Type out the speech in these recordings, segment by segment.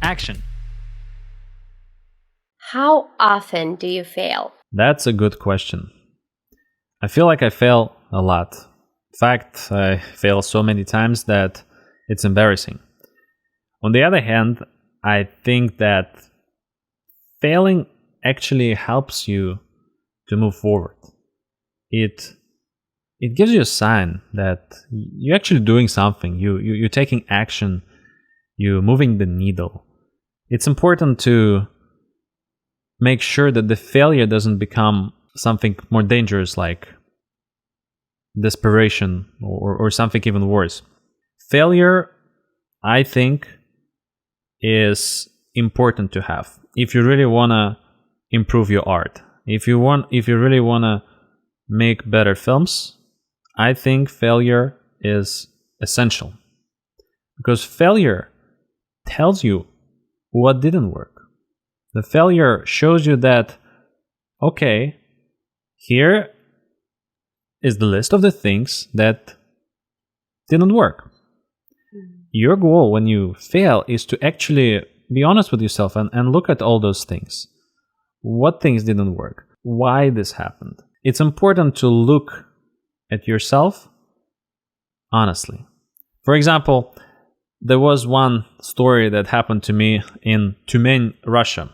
Action. How often do you fail? That's a good question. I feel like I fail a lot. In fact, I fail so many times that it's embarrassing. On the other hand, I think that failing actually helps you to move forward. It gives you a sign that you're actually doing something. You're taking action. You're moving the needle. It's important to make sure that the failure doesn't become something more dangerous like desperation or something even worse. Failure, I think, is important to have if you really want to improve your art. If you really want to make better films, I think failure is essential. Because failure tells you what didn't work. The failure shows you that, okay, here is the list of the things that didn't work. Your goal when you fail is to actually be honest with yourself and look at all those things. What things didn't work? Why this happened? It's important to look at yourself honestly. For example, there was one story that happened to me in Tyumen, Russia.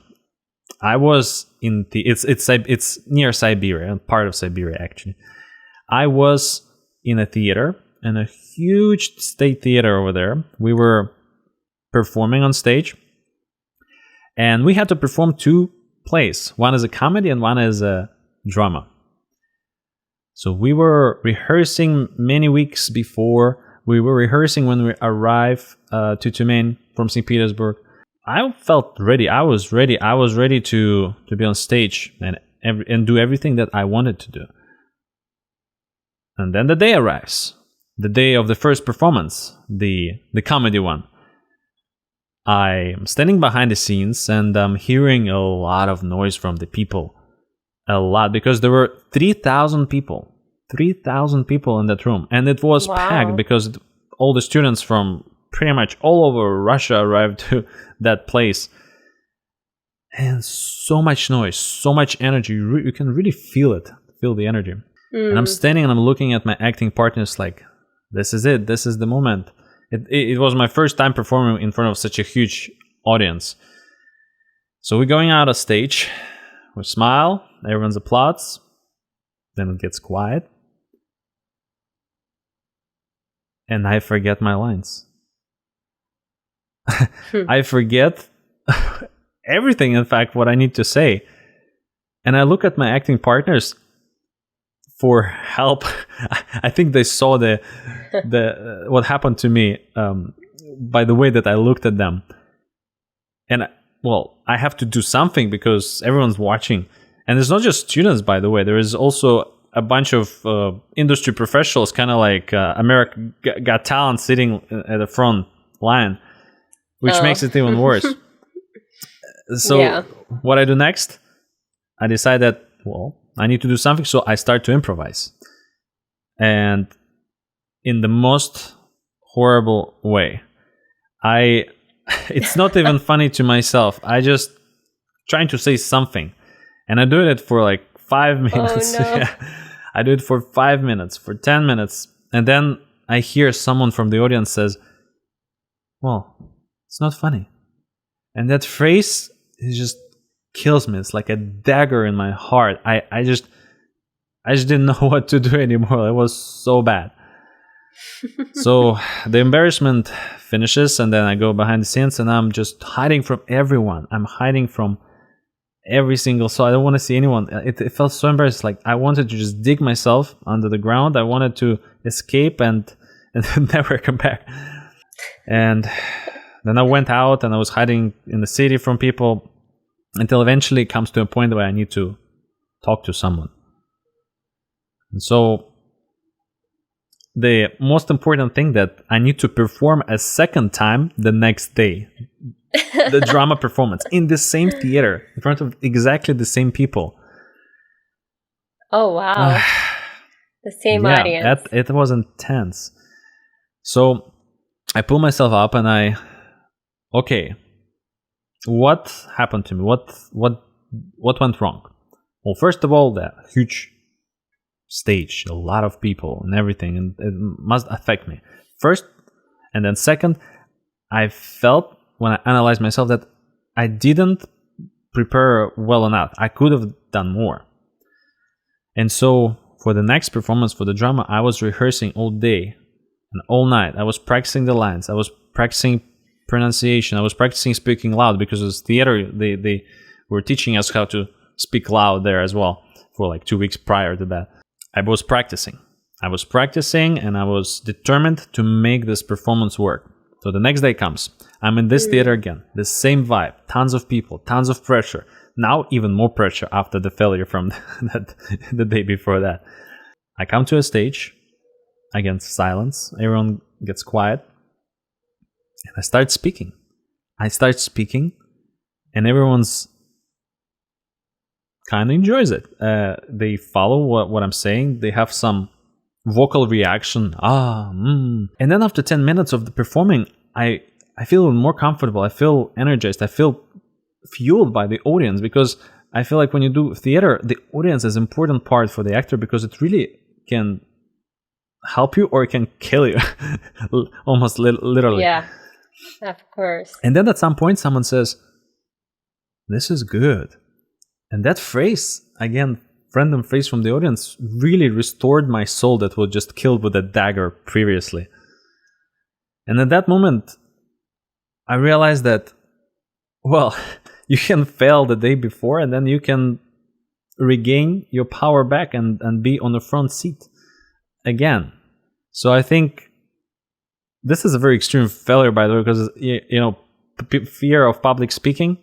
I was in it's near Siberia, part of Siberia actually. I was in a theater, in a huge state theater over there. We were performing on stage, and we had to perform two plays. One is a comedy and one is a drama. So we were rehearsing many weeks before. We were rehearsing when we arrived to Tyumen from St. Petersburg. I felt ready. I was ready. I was ready to be on stage and do everything that I wanted to do. And then the day arrives. The day of the first performance, the comedy one. I'm standing behind the scenes and I'm hearing a lot of noise from the people. A lot, because there were 3,000 people. 3,000 people in that room. And it was packed because all the students from pretty much all over Russia arrived to that place. And so much noise, so much energy. You can really feel it, feel the energy. And I'm standing and I'm looking at my acting partners like, this is it. This is the moment. It was my first time performing in front of such a huge audience. So we're going out of stage. We smile. Everyone's applauds. Then it gets quiet. And I forget my lines. I forget everything, in fact, what I need to say. And I look at my acting partners for help. I think they saw the what happened to me by the way that I looked at them. And I have to do something because everyone's watching. And it's not just students, by the way. There is also a bunch of industry professionals, kind of like America Got Talent, sitting at the front line, which makes it even worse. So what I do next, I decide that, I need to do something, so I start to improvise. And in the most horrible way. It's not even funny to myself. I just trying to say something. And I do it for like 5 minutes. Oh, no. Yeah. I do it for 5 minutes, for 10 minutes. And then I hear someone from the audience says, it's not funny. And that phrase just kills me. It's like a dagger in my heart. I just didn't know what to do anymore. It was so bad. So the embarrassment finishes, and then I go behind the scenes, and I'm just hiding from everyone. I'm hiding from every single soul. I don't want to see anyone. It felt so embarrassing. Like I wanted to just dig myself under the ground. I wanted to escape and never come back. And then I went out, and I was hiding in the city from people until eventually it comes to a point where I need to talk to someone. And so the most important thing that I need to perform a second time the next day. The drama performance in the same theater in front of exactly the same people. Oh, wow. The same audience. It was intense. So I pull myself up and what happened to me? What went wrong? Well, first of all, the huge stage, a lot of people and everything, and it must affect me first. And then second, I felt when I analyzed myself that I didn't prepare well enough. I could have done more. And so for the next performance, for the drama, I was rehearsing all day and all night. I was practicing the lines. I was practicing pronunciation. I was practicing speaking loud, because it was theater. They were teaching us how to speak loud there as well for like 2 weeks prior to that. I was practicing and I was determined to make this performance work. So the next day comes. I'm in this theater again. The same vibe. Tons of people. Tons of pressure. Now even more pressure after the failure from the day before that. I come to a stage. Again, silence. Everyone gets quiet. And I start speaking. And everyone's kind of enjoys it. They follow what I'm saying. They have some vocal reaction. And then after 10 minutes of the performing, I feel more comfortable. I feel energized. I feel fueled by the audience, because I feel like when you do theater, the audience is an important part for the actor, because it really can help you or it can kill you. Almost literally. Yeah, of course. And then at some point someone says, "This is good." And that phrase, again, random phrase from the audience, really restored my soul that was just killed with a dagger previously. And at that moment, I realized that, well, you can fail the day before and then you can regain your power back and be on the front seat again. So I think this is a very extreme failure, by the way, because, fear of public speaking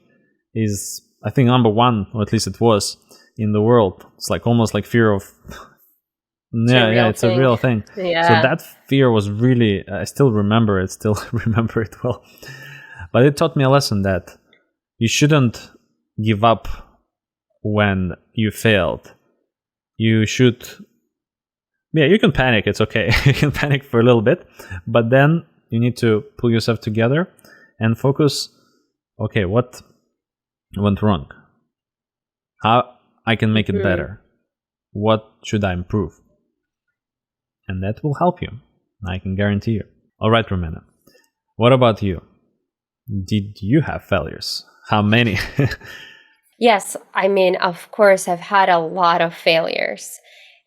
is, I think, number one, or at least it was, in the world. It's like almost like fear of... it's a real thing. Yeah. So that fear was really... I still remember it well. But it taught me a lesson that you shouldn't give up when you failed. You should... you can panic. It's okay. You can panic for a little bit. But then you need to pull yourself together and focus, okay, what went wrong? How I can make it better? What should I improve? And that will help you. I can guarantee you. All right, Rumena. What about you? Did you have failures? How many? Yes, I mean, of course, I've had a lot of failures.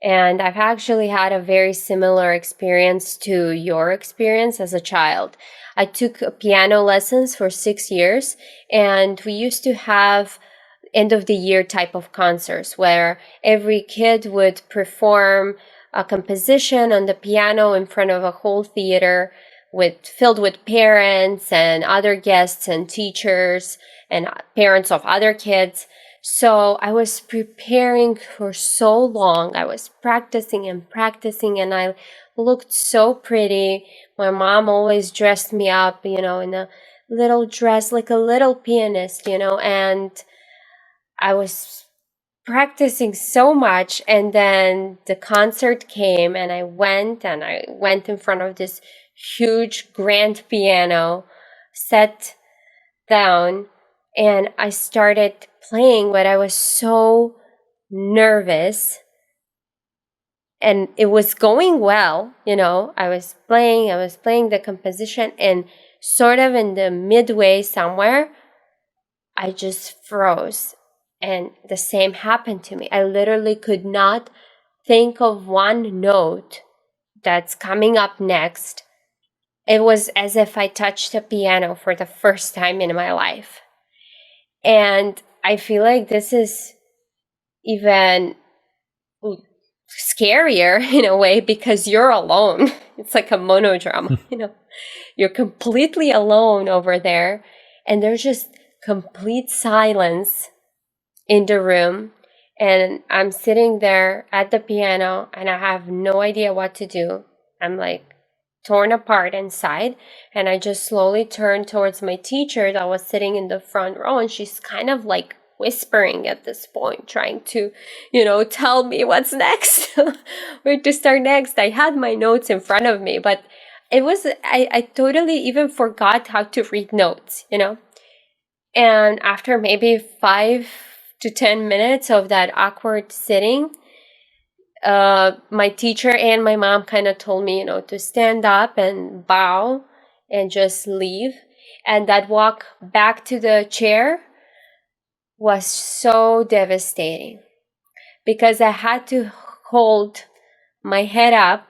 And I've actually had a very similar experience to your experience as a child. I took piano lessons for 6 years, and we used to have end of the year type of concerts where every kid would perform a composition on the piano in front of a whole theater filled with parents and other guests and teachers and parents of other kids. So I was preparing for so long. I was practicing, and I looked so pretty. My mom always dressed me up, in a little dress, like a little pianist, and I was practicing so much. And then the concert came, and I went in front of this huge grand piano, sat down, and I started playing, but I was so nervous, and it was going well. I was playing the composition, and sort of in the midway somewhere, I just froze. And the same happened to me. I literally could not think of one note that's coming up next. It was as if I touched a piano for the first time in my life. And I feel like this is even scarier in a way, because you're alone. It's like a monodrama, You're completely alone over there, and there's just complete silence in the room, and I'm sitting there at the piano, and I have no idea what to do. I'm like torn apart inside, and I just slowly turned towards my teacher that was sitting in the front row, and she's kind of like whispering at this point, trying to, tell me what's next, where to start next. I had my notes in front of me, but it was, I totally even forgot how to read notes, And after maybe 5 to 10 minutes of that awkward sitting, my teacher and my mom kind of told me, to stand up and bow and just leave. And that walk back to the chair was so devastating because I had to hold my head up,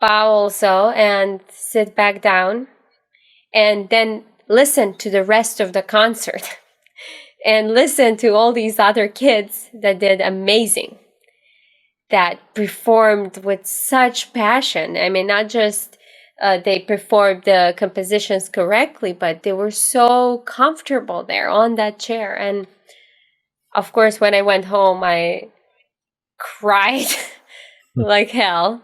bow also, and sit back down, and then listen to the rest of the concert and listen to all these other kids that did amazing, that performed with such passion. I mean, not just they performed the compositions correctly, but they were so comfortable there on that chair. And of course, when I went home, I cried like hell.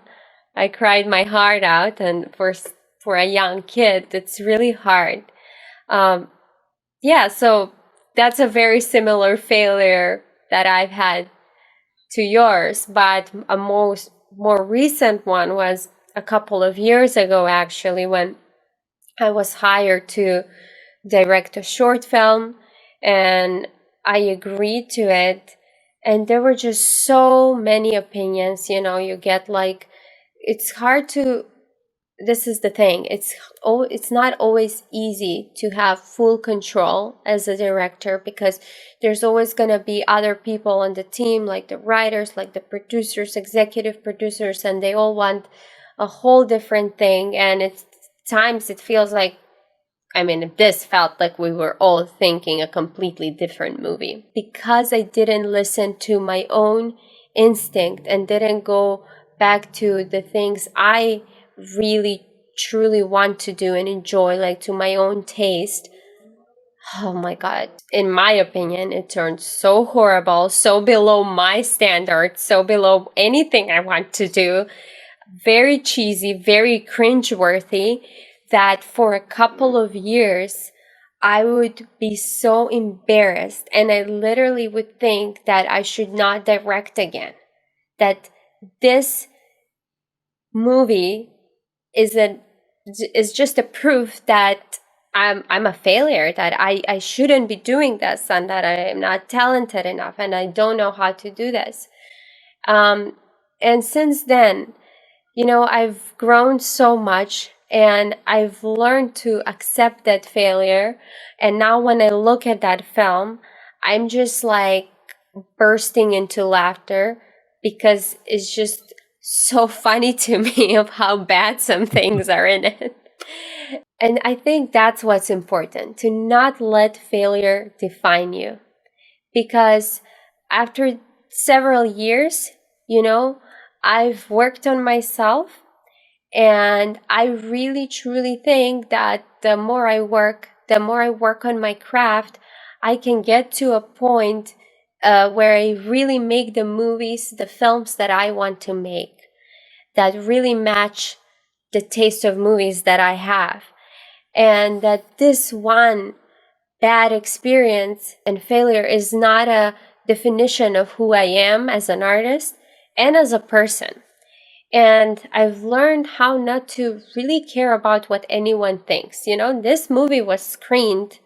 I cried my heart out, and for a young kid, it's really hard. So that's a very similar failure that I've had to yours, but a more recent one was a couple of years ago, actually, when I was hired to direct a short film, and I agreed to it. And there were just so many opinions, you get like, it's hard to, this is the thing, it's not always easy to have full control as a director, because there's always going to be other people on the team, like the writers, like the producers, executive producers, and they all want a whole different thing. And it's times it feels like, this felt like we were all thinking a completely different movie, because I didn't listen to my own instinct and didn't go back to the things I really truly want to do and enjoy, like to my own taste. Oh my God. In my opinion, it turned so horrible, so below my standards, so below anything I want to do. Very cheesy, very cringeworthy, that for a couple of years, I would be so embarrassed, and I literally would think that I should not direct again. That this movie is just a proof that I'm a failure, that I shouldn't be doing this, and that I am not talented enough, and I don't know how to do this. And since then, I've grown so much, and I've learned to accept that failure. And now when I look at that film, I'm just like bursting into laughter, because it's just so funny to me of how bad some things are in it. And I think that's what's important, to not let failure define you. Because after several years, I've worked on myself, and I really truly think that the more I work on my craft, I can get to a point where I really make the movies, the films that I want to make, that really match the taste of movies that I have. And that this one bad experience and failure is not a definition of who I am as an artist and as a person. And I've learned how not to really care about what anyone thinks. This movie was screened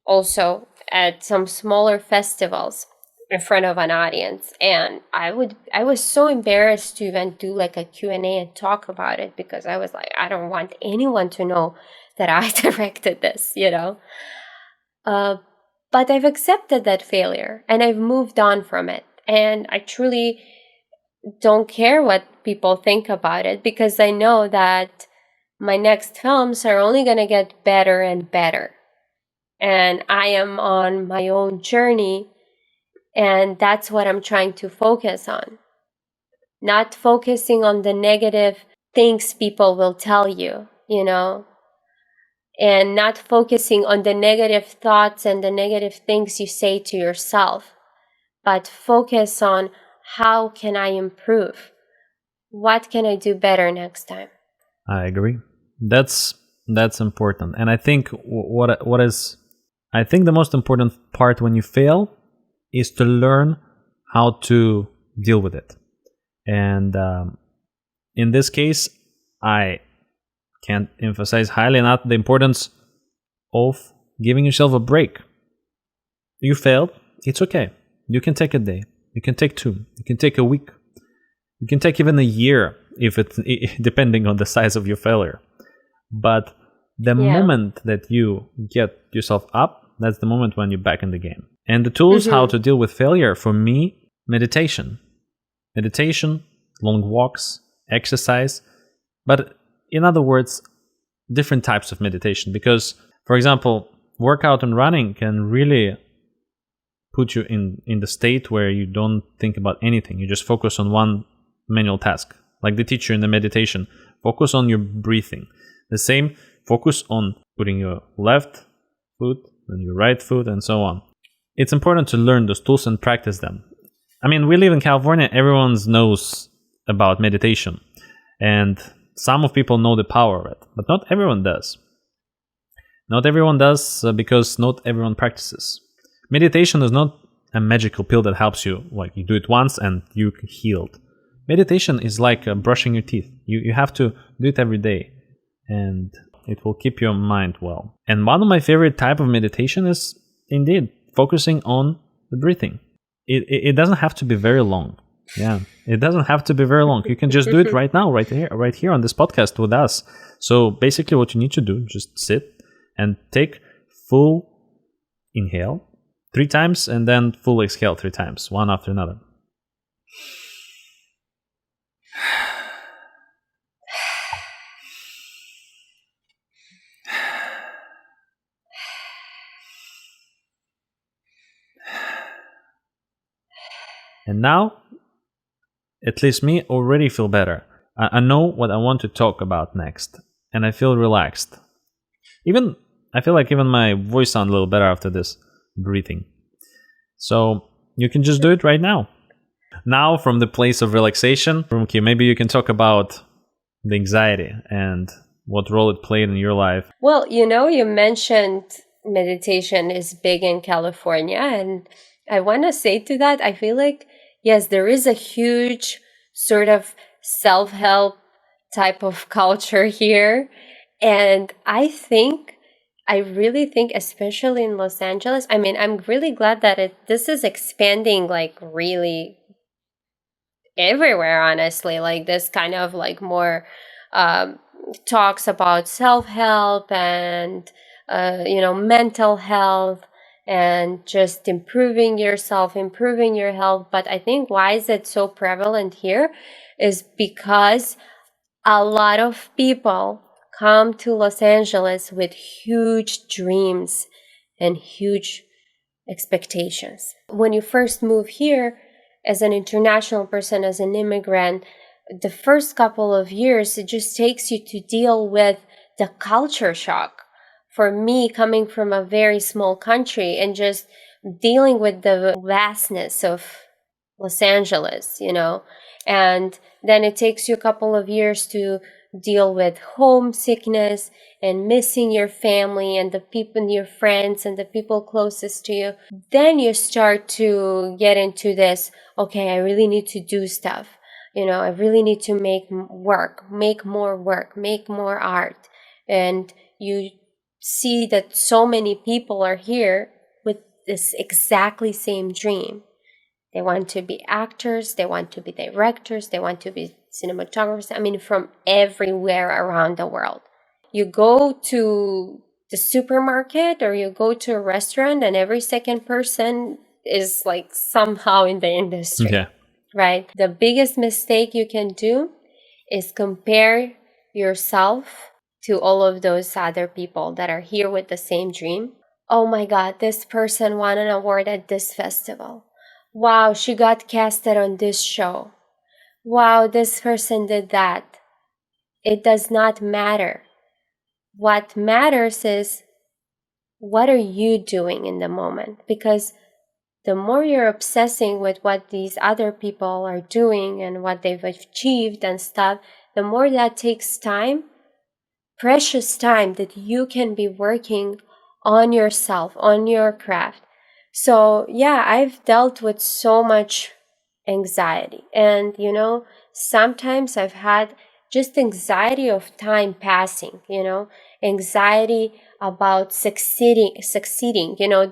also at some smaller festivals in front of an audience. And I was so embarrassed to even do like a Q&A and talk about it, because I was like, I don't want anyone to know that I directed this, But I've accepted that failure, and I've moved on from it. And I truly don't care what people think about it, because I know that my next films are only going to get better and better. And I am on my own journey, and that's what I'm trying to focus on. Not focusing on the negative things people will tell you, and not focusing on the negative thoughts and the negative things you say to yourself, but focus on, how can I improve? What can I do better next time? I agree. That's important. And I think I think the most important part when you fail is to learn how to deal with it. And in this case, I can't emphasize highly enough the importance of giving yourself a break. You failed, it's okay. You can take a day, you can take 2, you can take a week, you can take even a year if it's depending on the size of your failure. But the moment that you get yourself up, that's the moment when you're back in the game. And the tools how to deal with failure, for me, meditation, long walks, exercise, but in other words, different types of meditation. Because, for example, workout and running can really put you in the state where you don't think about anything. You just focus on one manual task. Like they teach you in the meditation, focus on your breathing. The same, focus on putting your left foot and your right foot and so on. It's important to learn those tools and practice them. I mean, we live in California, everyone knows about meditation. And some of people know the power of it, but not everyone does. Not everyone does because not everyone practices. Meditation is not a magical pill that helps you, like you do it once and you're healed. Meditation is like brushing your teeth. You have to do it every day, and it will keep your mind well. And one of my favorite type of meditation is indeed focusing on the breathing. It doesn't have to be very long. Yeah, it doesn't have to be very long. You can just do it right now, right here on this podcast with us. So basically what you need to do, just sit and take full inhale 3 times and then full exhale 3 times, one after another. And now, at least me, already feel better. I know what I want to talk about next, and I feel relaxed. I feel like even my voice sounds a little better after this breathing. So you can just do it right now. Now, from the place of relaxation, Rumikay, maybe you can talk about the anxiety and what role it played in your life. Well, you mentioned meditation is big in California, and I want to say to that, I feel like, yes, there is a huge sort of self-help type of culture here. And I really think, especially in Los Angeles, I mean, I'm really glad that this is expanding like really everywhere, honestly, like this kind of like more talks about self-help and, mental health and just improving yourself, improving your health. But I think why is it so prevalent here is because a lot of people come to Los Angeles with huge dreams and huge expectations. When you first move here as an international person, as an immigrant, the first couple of years, it just takes you to deal with the culture shock. For me, coming from a very small country and just dealing with the vastness of Los Angeles, and then it takes you a couple of years to deal with homesickness and missing your family and the people, your friends and the people closest to you. Then you start to get into this, okay, I really need to do stuff. I really need to make more work, make more art. And you see that so many people are here with this exactly same dream. They want to be actors, they want to be directors, they want to be cinematographers, from everywhere around the world. You go to the supermarket or you go to a restaurant and every second person is like somehow in the industry. Yeah. Right? The biggest mistake you can do is compare yourself to all of those other people that are here with the same dream. Oh my God, this person won an award at this festival. Wow, she got casted on this show. Wow, this person did that. It does not matter. What matters is, what are you doing in the moment? Because the more you're obsessing with what these other people are doing and what they've achieved and stuff, the more that takes time, precious time that you can be working on yourself, on your craft. So yeah, I've dealt with so much anxiety. And, sometimes I've had just anxiety of time passing, anxiety about succeeding.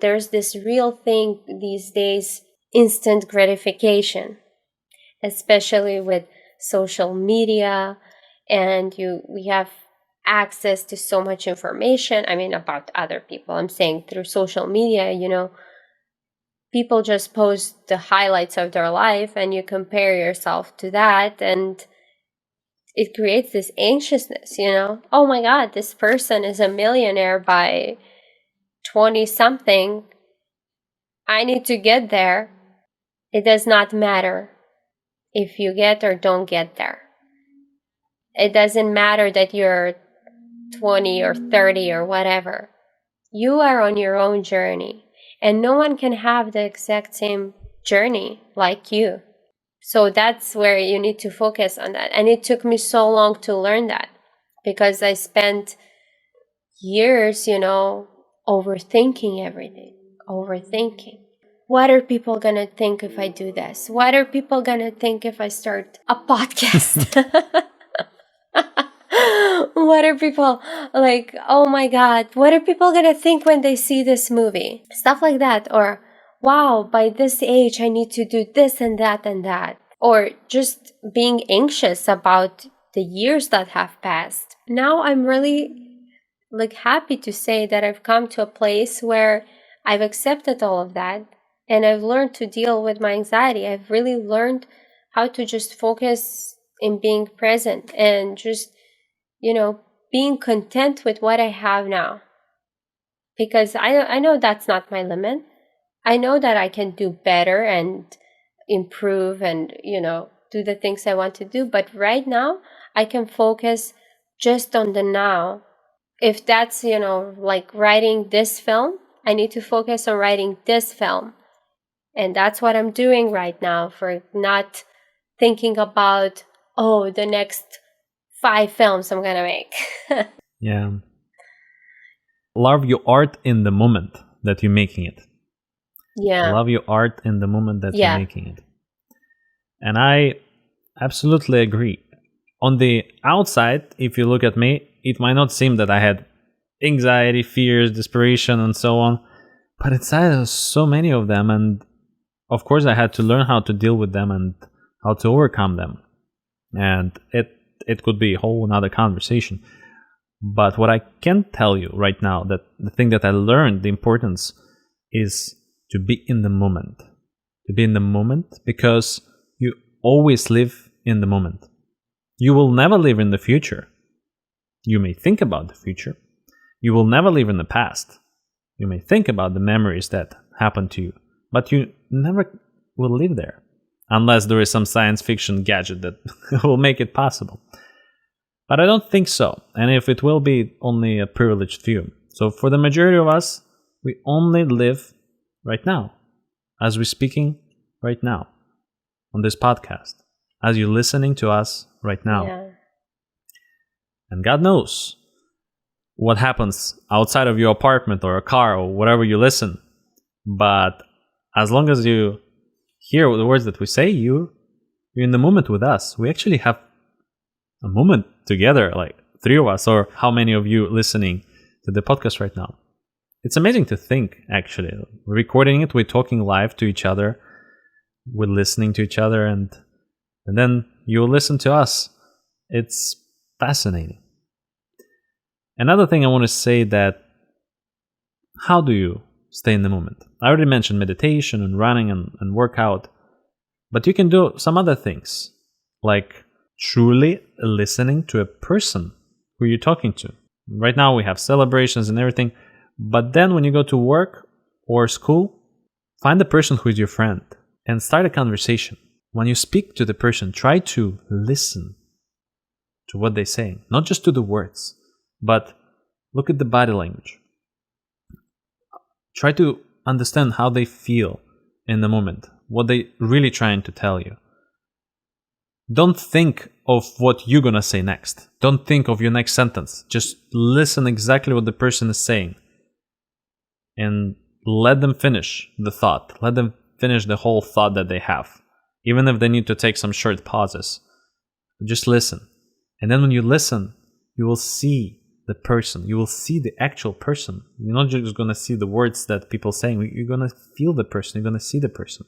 There's this real thing these days, instant gratification, especially with social media, and we have access to so much information. I mean, about other people. I'm saying through social media, people just post the highlights of their life and you compare yourself to that, and it creates this anxiousness, Oh my God, this person is a millionaire by 20 something. I need to get there. It does not matter if you get or don't get there. It doesn't matter that you're 20 or 30 or whatever. You are on your own journey, and no one can have the exact same journey like you. So that's where you need to focus on that. And it took me so long to learn that, because I spent years, overthinking everything. What are people going to think if I do this? What are people going to think if I start a podcast? What are people like, oh my God, what are people going to think when they see this movie? Stuff like that. Or, wow, by this age, I need to do this and that and that. Or just being anxious about the years that have passed. Now I'm really happy to say that I've come to a place where I've accepted all of that, and I've learned to deal with my anxiety. I've really learned how to just focus in being present and just, being content with what I have now. Because I know that's not my limit. I know that I can do better and improve and, do the things I want to do. But right now, I can focus just on the now. If that's, writing this film, I need to focus on writing this film. And that's what I'm doing right now, for not thinking about, the next 5 films I'm going to make. Yeah. Love your art in the moment that you're making it. Yeah. Love your art in the moment that you're making it. And I absolutely agree. On the outside, if you look at me, it might not seem that I had anxiety, fears, desperation, and so on. But inside there was so many of them. And of course, I had to learn how to deal with them and how to overcome them. And it could be a whole another conversation. But what I can tell you right now, that the thing that I learned, the importance, is to be in the moment. To be in the moment, because you always live in the moment. You will never live in the future. You may think about the future. You will never live in the past. You may think about the memories that happened to you, but you never will live there. Unless there is some science fiction gadget that will make it possible. But I don't think so. And if it will be, only a privileged few. So for the majority of us, we only live right now. As we're speaking right now. On this podcast. As you're listening to us right now. Yeah. And God knows what happens outside of your apartment or a car or whatever you listen. But as long as you hear the words that we say, you're in the moment with us. We actually have a moment together, like 3 of us, or how many of you listening to the podcast right now. It's amazing to think, actually. We're recording it, we're talking live to each other, we're listening to each other, and then you listen to us. It's fascinating. Another thing I want to say, that how do you stay in the moment? I already mentioned meditation and running and workout, but you can do some other things, like truly listening to a person who you're talking to. Right now we have celebrations and everything, but then when you go to work or school, find the person who is your friend and start a conversation. When you speak to the person, try to listen to what they're saying, not just to the words, but look at the body language. Try to understand how they feel in the moment, what they're really trying to tell you. Don't think of what you're going to say next. Don't think of your next sentence. Just listen exactly what the person is saying. And let them finish the thought. Let them finish the whole thought that they have. Even if they need to take some short pauses. Just listen. And then when you listen, you will see the person. You will see the actual person. You're not just going to see the words that people saying. You're going to feel the person. You're going to see the person.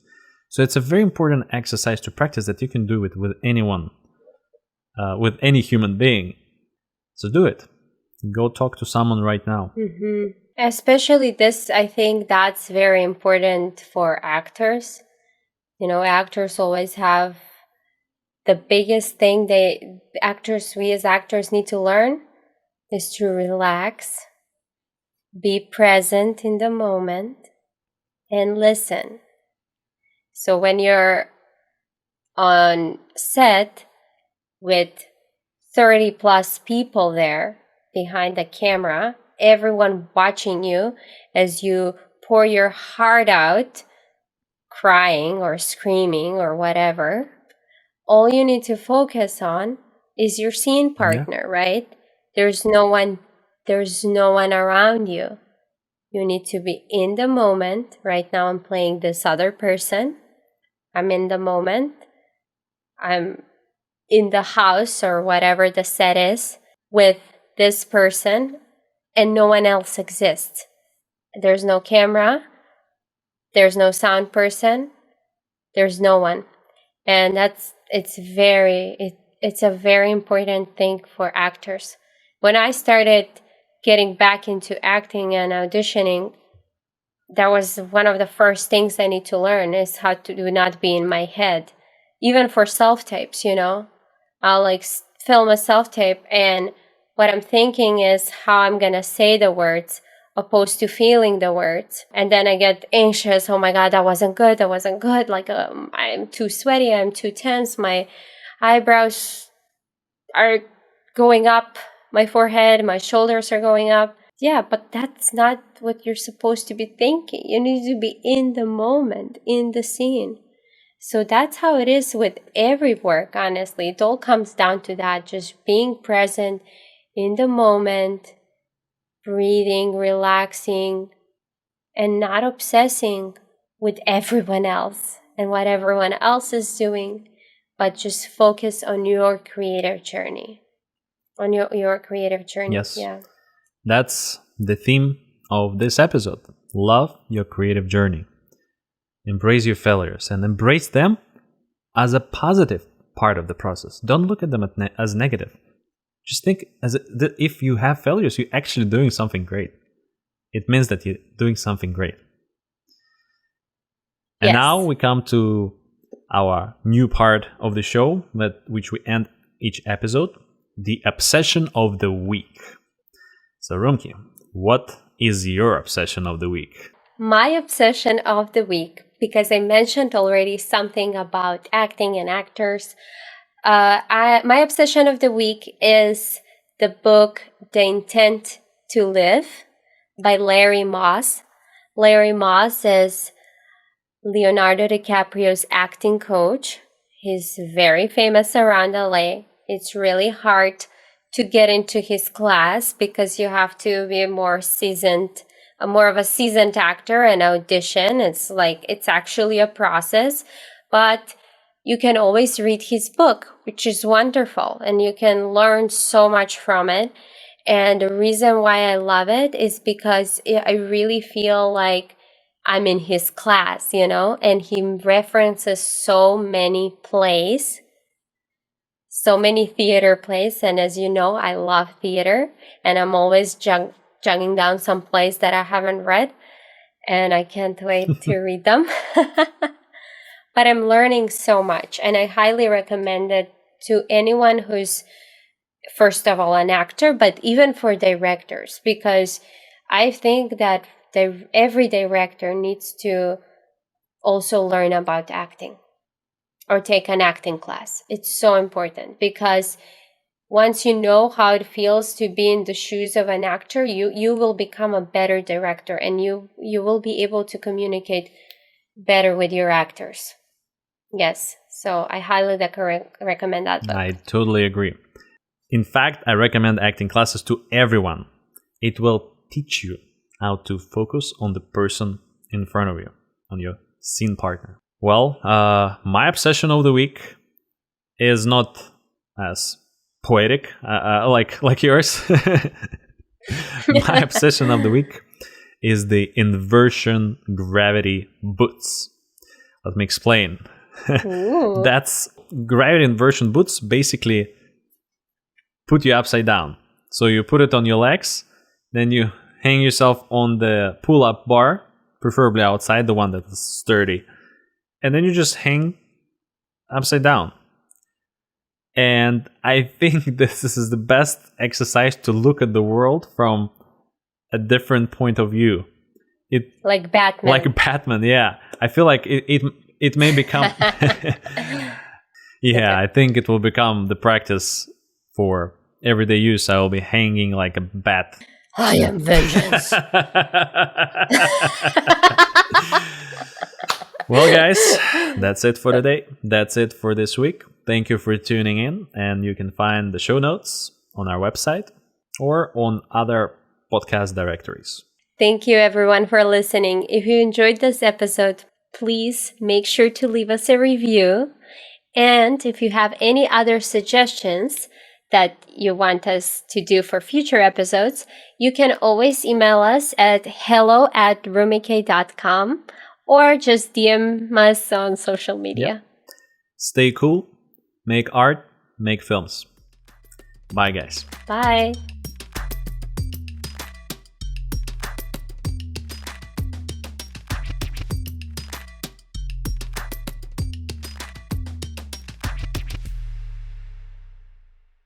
So it's a very important exercise to practice that you can do it with anyone, with any human being. So do it. Go talk to someone right now. Mm-hmm. Especially this, I think that's very important for actors. You know, actors always have the biggest thing we as actors need to learn is to relax, be present in the moment, and listen. So when you're on set with 30 plus people there behind the camera, everyone watching you as you pour your heart out, crying or screaming or whatever, all you need to focus on is your scene partner, right? There's no one around you. You need to be in the moment. Right now I'm playing this other person. I'm in the moment. I'm in the house or whatever the set is with this person, and no one else exists. There's no camera. There's no sound person. There's no one. And it's a very important thing for actors. When I started getting back into acting and auditioning, that was one of the first things I need to learn is how to do not be in my head. Even for self-tapes, you know, I'll film a self-tape and what I'm thinking is how I'm going to say the words opposed to feeling the words. And then I get anxious. Oh my God, that wasn't good. Like I'm too sweaty. I'm too tense. My eyebrows are going up. My forehead, my shoulders are going up. Yeah, but that's not what you're supposed to be thinking. You need to be in the moment, in the scene. So that's how it is with every work, honestly. It all comes down to that, just being present in the moment, breathing, relaxing, and not obsessing with everyone else and what everyone else is doing, but just focus on your creative journey. On your creative journey. Yes. Yeah. That's the theme of this episode. Love your creative journey. Embrace your failures and embrace them as a positive part of the process. Don't look at them as negative. Just think if you have failures, you're actually doing something great. It means that you're doing something great. And now we come to our new part of the show, which we end each episode, the obsession of the week. So Rumki, what is your obsession of the week? My obsession of the week, because I mentioned already something about acting and actors, my obsession of the week is the book The Intent to Live by Larry Moss. Larry Moss is Leonardo DiCaprio's acting coach. He's very famous around LA. It's really hard to get into his class because you have to be more of a seasoned actor and audition. It's actually a process, but you can always read his book, which is wonderful, and you can learn so much from it. And the reason why I love it is because I really feel like I'm in his class, you know, and he references so many plays, so many theater plays. And as you know, I love theater, and I'm always jogging down some plays that I haven't read, and I can't wait to read them. But I'm learning so much, and I highly recommend it to anyone who's, first of all, an actor, but even for directors, because I think that every director needs to also learn about acting or take an acting class. It's so important because once you know how it feels to be in the shoes of an actor, you will become a better director, and you will be able to communicate better with your actors. Yes, so I highly recommend that book. I totally agree. In fact, I recommend acting classes to everyone. It will teach you how to focus on the person in front of you, on your scene partner. Well, my obsession of the week is not as poetic like yours. My obsession of the week is the inversion gravity boots. Let me explain. That's gravity inversion boots basically put you upside down. So you put it on your legs, then you hang yourself on the pull-up bar, preferably outside, the one that is sturdy. And then you just hang upside down. And I think this is the best exercise to look at the world from a different point of view. Like Batman. Like Batman, yeah. I feel like it may become... Yeah, I think it will become the practice for everyday use. I will be hanging like a bat. I am vengeance. Well, guys, that's it for today. That's it for this week. Thank you for tuning in, and you can find the show notes on our website or on other podcast directories. Thank you, everyone, for listening. If you enjoyed this episode, please make sure to leave us a review. And if you have any other suggestions that you want us to do for future episodes, you can always email us at hello@rumikay.com or just DM us on social media. Yep. Stay cool, make art, make films. Bye, guys. Bye.